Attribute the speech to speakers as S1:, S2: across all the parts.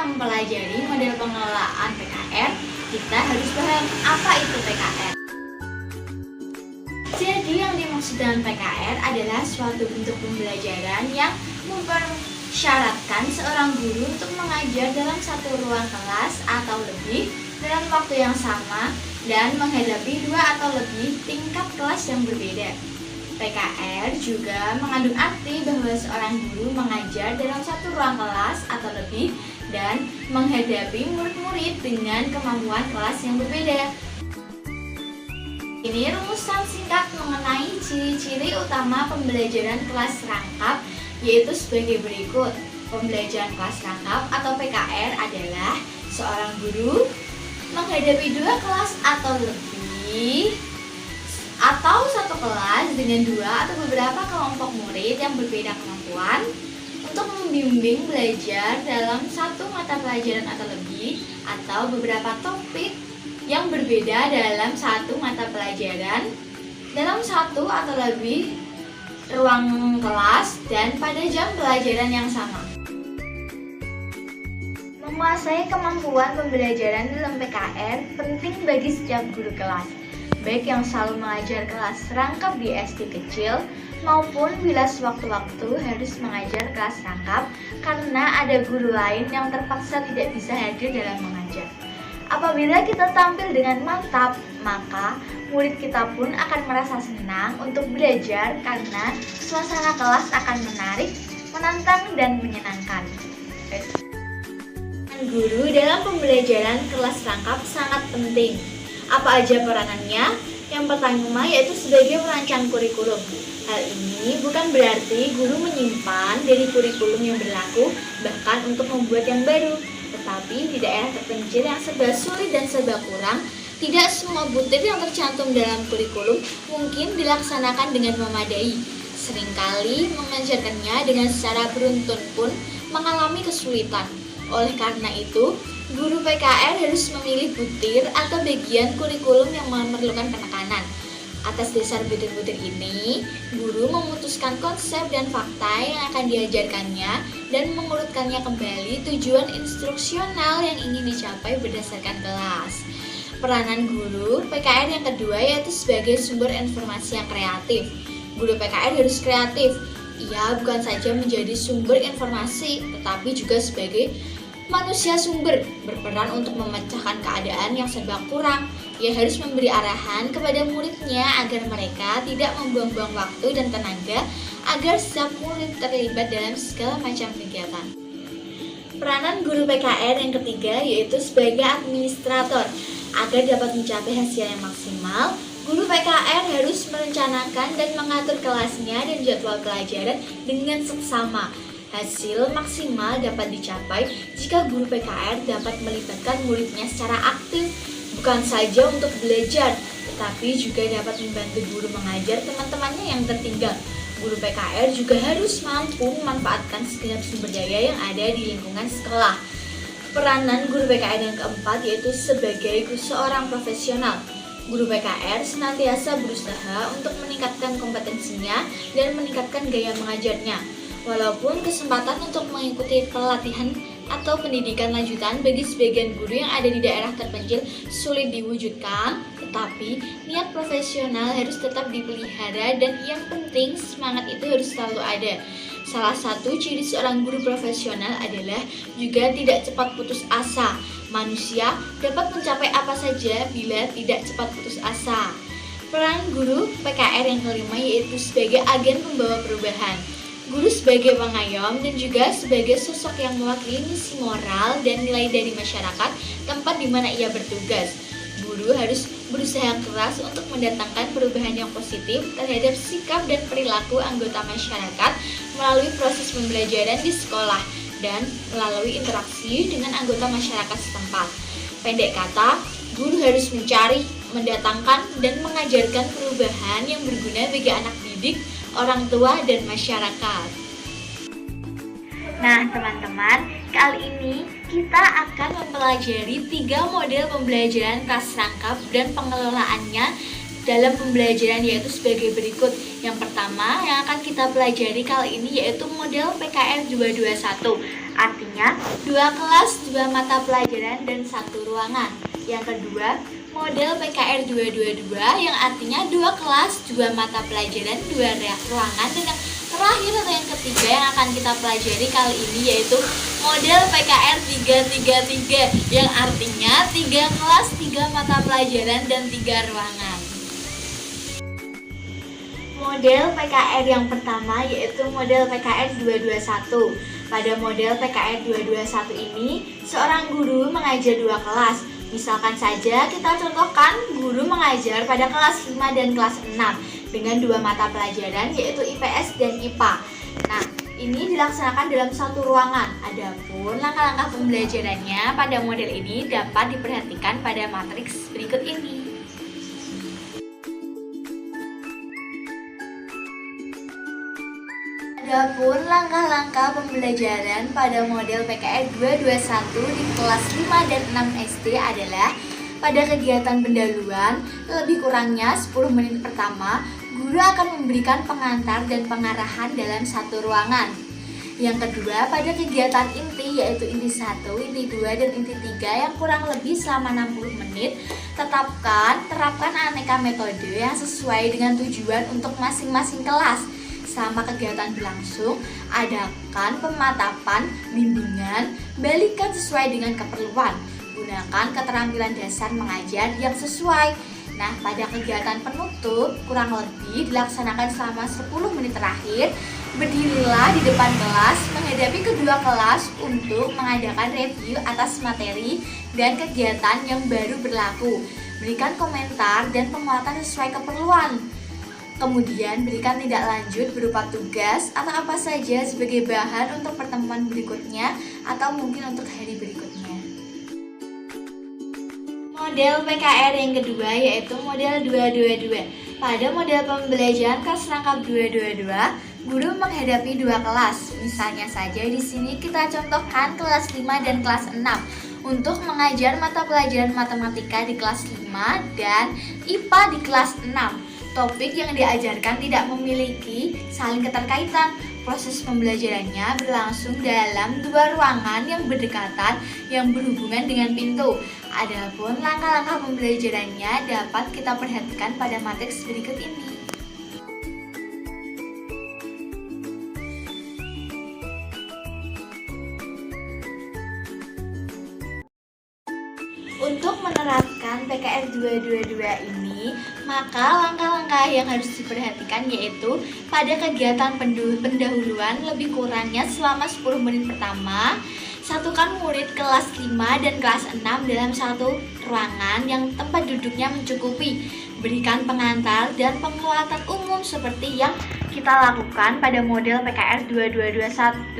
S1: mempelajari model pengelolaan PKR, kita harus paham apa itu PKR. Jadi yang dimaksud dengan PKR adalah suatu bentuk pembelajaran yang mempersyaratkan seorang guru untuk mengajar dalam satu ruang kelas atau lebih dalam waktu yang sama dan menghadapi 2 atau lebih tingkat kelas yang berbeda. PKR juga mengandung arti bahwa seorang guru mengajar dalam satu ruang kelas atau lebih dan menghadapi murid-murid dengan kemampuan kelas yang berbeda. Ini rumusan singkat mengenai ciri-ciri utama pembelajaran kelas rangkap, yaitu sebagai berikut. Pembelajaran kelas rangkap atau PKR adalah seorang guru menghadapi 2 kelas atau lebih atau satu kelas dengan 2 atau beberapa kelompok murid yang berbeda kemampuan untuk membimbing belajar dalam satu mata pelajaran atau lebih atau beberapa topik yang berbeda dalam satu mata pelajaran dalam satu atau lebih ruang kelas dan pada jam pelajaran yang sama. Menguasai kemampuan pembelajaran dalam PKR penting bagi setiap guru kelas, baik yang selalu mengajar kelas rangkap di SD kecil maupun bila sewaktu-waktu harus mengajar kelas rangkap karena ada guru lain yang terpaksa tidak bisa hadir dalam mengajar. Apabila kita tampil dengan mantap, maka murid kita pun akan merasa senang untuk belajar karena suasana kelas akan menarik, menantang, dan menyenangkan. Guru dalam pembelajaran kelas rangkap sangat penting. Apa aja peranannya? Yang pertama yaitu sebagai perancang kurikulum. Hal ini bukan berarti guru menyimpan dari kurikulum yang berlaku, bahkan untuk membuat yang baru. Tetapi di daerah terpencil yang serba sulit dan serba kurang, tidak semua butir yang tercantum dalam kurikulum mungkin dilaksanakan dengan memadai. Seringkali mengajarkannya dengan secara beruntun pun mengalami kesulitan. Oleh karena itu, guru PKR harus memilih butir atau bagian kurikulum yang memerlukan penekanan. Atas dasar butir-butir ini, guru memutuskan konsep dan fakta yang akan diajarkannya dan mengurutkannya kembali tujuan instruksional yang ingin dicapai berdasarkan kelas. Peranan guru PKR yang kedua yaitu sebagai sumber informasi yang kreatif. Guru PKR harus kreatif. Ia bukan saja menjadi sumber informasi, tetapi juga sebagai manusia sumber, berperan untuk memecahkan keadaan yang serba kurang. Ia harus memberi arahan kepada muridnya agar mereka tidak membuang-buang waktu dan tenaga agar setiap murid terlibat dalam segala macam kegiatan. Peranan guru PKR yang ketiga yaitu sebagai administrator. Agar dapat mencapai hasil yang maksimal, guru PKR harus merencanakan dan mengatur kelasnya dan jadwal pelajaran dengan seksama. Hasil maksimal dapat dicapai jika guru PKR dapat melibatkan muridnya secara aktif, bukan saja untuk belajar, tetapi juga dapat membantu guru mengajar teman-temannya yang tertinggal. Guru PKR juga harus mampu memanfaatkan segenap sumber daya yang ada di lingkungan sekolah. Peranan guru PKR yang keempat yaitu sebagai seorang profesional. Guru PKR senantiasa berusaha untuk meningkatkan kompetensinya dan meningkatkan gaya mengajarnya. Walaupun kesempatan untuk mengikuti pelatihan atau pendidikan lanjutan bagi sebagian guru yang ada di daerah terpencil sulit diwujudkan, tetapi niat profesional harus tetap dipelihara dan yang penting semangat itu harus selalu ada. Salah satu ciri seorang guru profesional adalah juga tidak cepat putus asa. Manusia dapat mencapai apa saja bila tidak cepat putus asa. Peran guru PKR yang kelima yaitu sebagai agen pembawa perubahan. Guru sebagai pengayom dan juga sebagai sosok yang mewakili misi moral dan nilai dari masyarakat tempat di mana ia bertugas. Guru harus berusaha keras untuk mendatangkan perubahan yang positif terhadap sikap dan perilaku anggota masyarakat melalui proses pembelajaran di sekolah dan melalui interaksi dengan anggota masyarakat setempat. Pendek kata, guru harus mencari, mendatangkan, dan mengajarkan perubahan yang berguna bagi anak didik, orang tua, dan masyarakat. Nah teman-teman, kali ini kita akan mempelajari 3 model pembelajaran kelas rangkap dan pengelolaannya dalam pembelajaran yaitu sebagai berikut. Yang pertama yang akan kita pelajari kali ini yaitu model PKR 221 Artinya 2 kelas, 2 mata pelajaran, dan 1 ruangan. Yang kedua, model PKR 222 yang artinya 2 kelas, 2 mata pelajaran, 2 ruangan. Dan yang terakhir atau yang ketiga yang akan kita pelajari kali ini yaitu model PKR 333 yang artinya 3 kelas, 3 mata pelajaran, dan 3 ruangan. Model PKR yang pertama yaitu model PKR 221. Pada model PKR 221 ini, seorang guru mengajar 2 kelas. Misalkan saja kita contohkan guru mengajar pada kelas 5 dan kelas 6 dengan 2 mata pelajaran yaitu IPS dan IPA. Nah, ini dilaksanakan dalam 1 ruangan. Adapun langkah-langkah pembelajarannya pada model ini dapat diperhatikan pada matriks berikut ini. Adapun langkah-langkah pembelajaran pada model PKR 221 di kelas 5 dan 6 SD adalah pada kegiatan pendahuluan, lebih kurangnya 10 menit pertama, guru akan memberikan pengantar dan pengarahan dalam 1 ruangan. Yang kedua, pada kegiatan inti yaitu inti 1, inti 2, dan inti 3 yang kurang lebih selama 60 menit, terapkan aneka metode yang sesuai dengan tujuan untuk masing-masing kelas. Selama kegiatan berlangsung, adakan pematapan, bimbingan, balikan sesuai dengan keperluan. Gunakan keterampilan dasar mengajar yang sesuai. Nah, pada kegiatan penutup, kurang lebih dilaksanakan selama 10 menit terakhir. Berdirilah di depan kelas, menghadapi kedua kelas untuk mengadakan review atas materi dan kegiatan yang baru berlaku. Berikan komentar dan penguatan sesuai keperluan. Kemudian berikan tindak lanjut berupa tugas atau apa saja sebagai bahan untuk pertemuan berikutnya atau mungkin untuk hari berikutnya. Model PKR yang kedua yaitu model 222. Pada model pembelajaran kelas rangkap 222, guru menghadapi 2 kelas. Misalnya saja di sini kita contohkan kelas 5 dan kelas 6 untuk mengajar mata pelajaran matematika di kelas 5 dan IPA di kelas 6. Topik yang diajarkan tidak memiliki saling keterkaitan. Proses pembelajarannya berlangsung dalam 2 ruangan yang berdekatan yang berhubungan dengan pintu. Adapun langkah-langkah pembelajarannya dapat kita perhatikan pada matriks berikut ini. Untuk menerapkan PKR 222 ini, maka langkah-langkah yang harus diperhatikan yaitu pada kegiatan pendahuluan lebih kurangnya selama 10 menit pertama, satukan murid kelas 5 dan kelas 6 dalam 1 ruangan yang tempat duduknya mencukupi. Berikan pengantar dan penguatan umum seperti yang kita lakukan pada model PKR 221.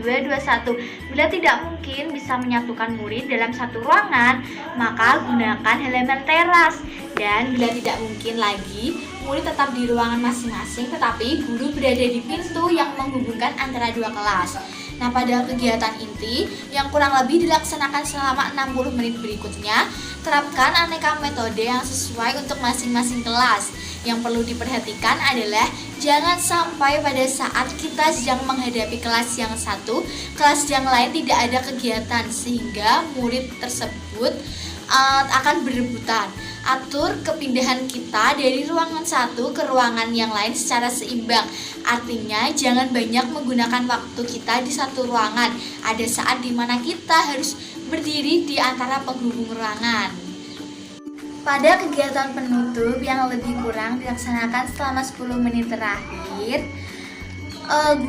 S1: Bila tidak mungkin bisa menyatukan murid dalam 1 ruangan, maka gunakan halaman teras. Dan bila tidak mungkin lagi, murid tetap di ruangan masing-masing tetapi guru berada di pintu yang menghubungkan antara 2 kelas. Nah, pada kegiatan inti yang kurang lebih dilaksanakan selama 60 menit berikutnya, terapkan aneka metode yang sesuai untuk masing-masing kelas. Yang perlu diperhatikan adalah jangan sampai pada saat kita sedang menghadapi kelas yang satu, kelas yang lain tidak ada kegiatan sehingga murid tersebut akan berebutan. Atur kepindahan kita dari ruangan satu ke ruangan yang lain secara seimbang. Artinya jangan banyak menggunakan waktu kita di 1 ruangan. Ada saat dimana kita harus berdiri di antara penghubung ruangan. Pada kegiatan penutup yang lebih kurang dilaksanakan selama 10 menit terakhir,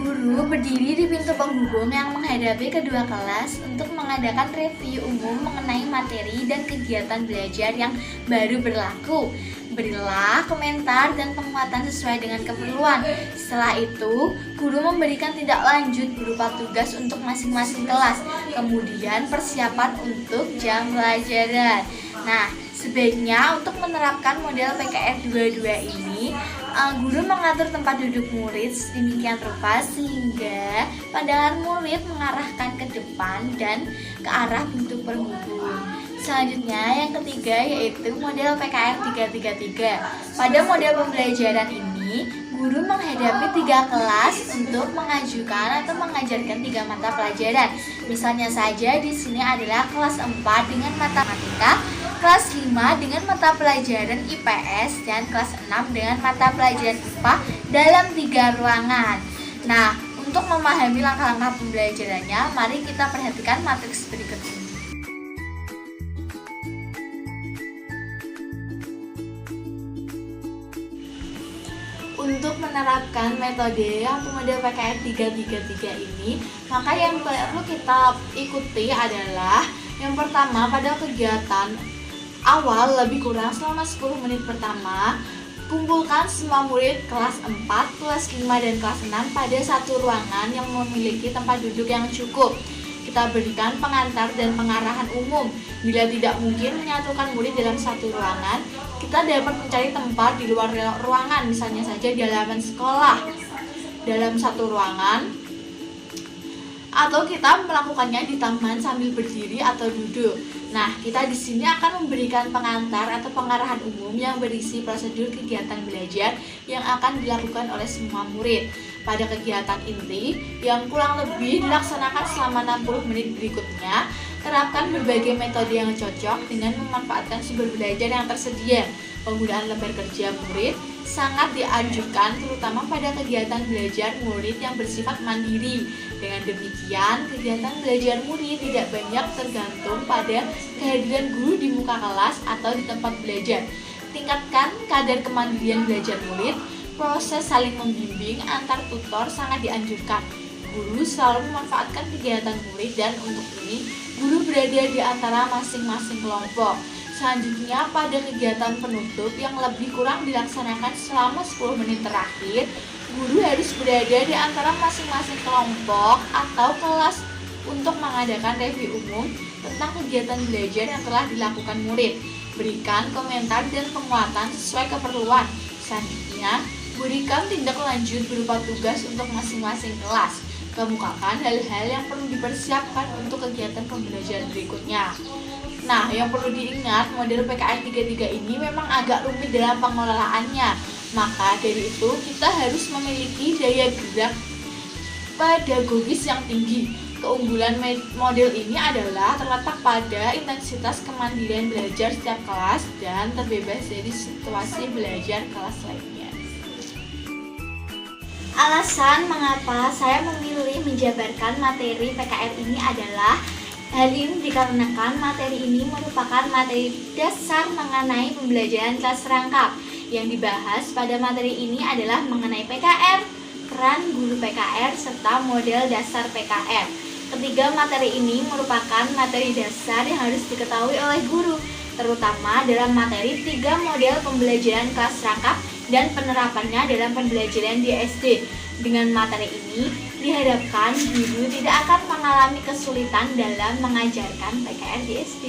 S1: guru berdiri di pintu penghubung yang menghadapi kedua kelas untuk mengadakan review umum mengenai materi dan kegiatan belajar yang baru berlaku. Berilah komentar dan penguatan sesuai dengan keperluan. Setelah itu, guru memberikan tindak lanjut berupa tugas untuk masing-masing kelas. Kemudian persiapan untuk jam pelajaran. Nah, sebaiknya untuk menerapkan model PKR 22 ini, guru mengatur tempat duduk murid sedemikian rupa sehingga pandangan murid mengarahkan ke depan dan ke arah pintu penghubung. Selanjutnya yang ketiga yaitu model PKR 333. Pada model pembelajaran ini, Guru menghadapi 3 kelas untuk mengajukan atau mengajarkan 3 mata pelajaran. Misalnya saja di sini adalah kelas 4 dengan matematika, kelas 5 dengan mata pelajaran IPS, dan kelas 6 dengan mata pelajaran IPA dalam 3 ruangan. Nah, untuk memahami langkah-langkah pembelajarannya, mari kita perhatikan matriks berikut ini. Untuk menerapkan metode atau model PKR 333 ini, maka yang perlu kita ikuti adalah yang pertama, pada kegiatan awal lebih kurang selama 10 menit pertama, kumpulkan semua murid kelas 4, kelas 5, dan kelas 6 pada satu ruangan yang memiliki tempat duduk yang cukup. Kita berikan pengantar dan pengarahan umum. Bila tidak mungkin menyatukan murid dalam satu ruangan, kita dapat mencari tempat di luar ruangan, misalnya saja di halaman sekolah, dalam satu ruangan, atau kita melakukannya di taman sambil berdiri atau duduk. Nah, kita di sini akan memberikan pengantar atau pengarahan umum yang berisi prosedur kegiatan belajar yang akan dilakukan oleh semua murid. Pada kegiatan inti yang kurang lebih dilaksanakan selama 60 menit berikutnya, terapkan berbagai metode yang cocok dengan memanfaatkan sumber belajar yang tersedia. Penggunaan lembar kerja murid sangat dianjurkan terutama pada kegiatan belajar murid yang bersifat mandiri. Dengan demikian, kegiatan belajar murid tidak banyak tergantung pada kehadiran guru di muka kelas atau di tempat belajar. Tingkatkan kadar kemandirian belajar murid. Proses saling membimbing antar tutor sangat dianjurkan. Guru selalu memanfaatkan kegiatan murid dan untuk ini, guru berada di antara masing-masing kelompok. Selanjutnya, pada kegiatan penutup yang lebih kurang dilaksanakan selama 10 menit terakhir, guru harus berada di antara masing-masing kelompok atau kelas untuk mengadakan review umum tentang kegiatan belajar yang telah dilakukan murid. Berikan komentar dan penguatan sesuai keperluan. Selanjutnya, berikan tindak lanjut berupa tugas untuk masing-masing kelas. Kemukakan hal-hal yang perlu dipersiapkan untuk kegiatan pembelajaran berikutnya. Nah, yang perlu diingat, model PKR 33 ini memang agak rumit dalam pengelolaannya. Maka dari itu, kita harus memiliki daya gerak pedagogis yang tinggi. Keunggulan model ini adalah terletak pada intensitas kemandirian belajar setiap kelas dan terbebas dari situasi belajar kelas lainnya. Alasan mengapa saya memilih menjabarkan materi PKR ini adalah hal ini dikarenakan materi ini merupakan materi dasar mengenai pembelajaran kelas rangkap. Yang dibahas pada materi ini adalah mengenai PKR, peran guru PKR, serta model dasar PKR. Ketiga materi ini merupakan materi dasar yang harus diketahui oleh guru, terutama dalam materi 3 model pembelajaran kelas rangkap dan penerapannya dalam pembelajaran di SD. Dengan materi ini, diharapkan guru tidak akan mengalami kesulitan dalam mengajarkan PKR di SD.